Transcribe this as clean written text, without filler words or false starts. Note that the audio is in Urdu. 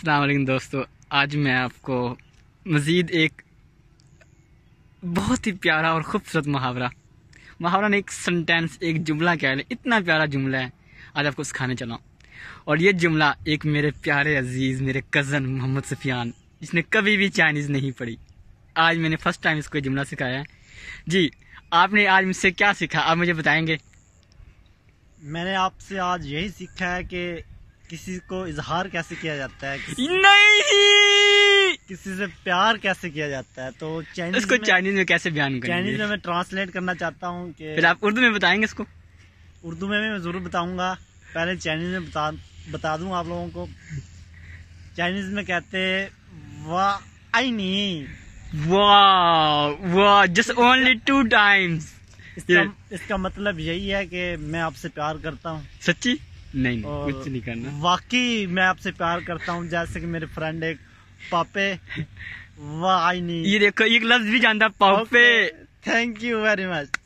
السلام علیکم دوستو، آج میں آپ کو مزید ایک بہت ہی پیارا اور خوبصورت محاورہ نہیں، ایک سنٹینس، ایک جملہ کہہ لیں، اتنا پیارا جملہ ہے، آج آپ کو سکھانے چلا ہوں۔ اور یہ جملہ ایک میرے پیارے عزیز میرے کزن محمد سفیان، جس نے کبھی بھی چائنیز نہیں پڑھی، آج میں نے فرسٹ ٹائم اس کو یہ جملہ سکھایا ہے۔ جی، آپ نے آج مجھ سے کیا سیکھا، آپ مجھے بتائیں گے؟ میں نے آپ سے آج یہی سیکھا ہے کہ کسی کو اظہار کیسے کیا جاتا ہے، کسی سے پیار کیسے کیا جاتا ہے۔ تو اس کو چائنیز میں کیسے بیان کریں گے؟ چائنیز میں ٹرانسلیٹ کرنا چاہتا ہوں کہ پھر آپ اردو میں بتائیں گے اس کو؟ اردو میں بھی میں ضرور بتاؤں گا، پہلے چائنیز میں بتا دوں آپ لوگوں کو۔ چائنیز میں کہتے وا آئی نی، واہ جسٹ اونلی 2 times۔ اس کا مطلب یہی ہے کہ میں آپ سے پیار کرتا ہوں۔ سچی؟ نہیں، کچھ نہیں کرنا، واقعی میں آپ سے پیار کرتا ہوں، جیسے کہ میرے فرینڈ ایک پاپے واہ آئی نی، یہ دیکھو ایک لفظ بھی جانتا، پاپے۔ Thank you very much.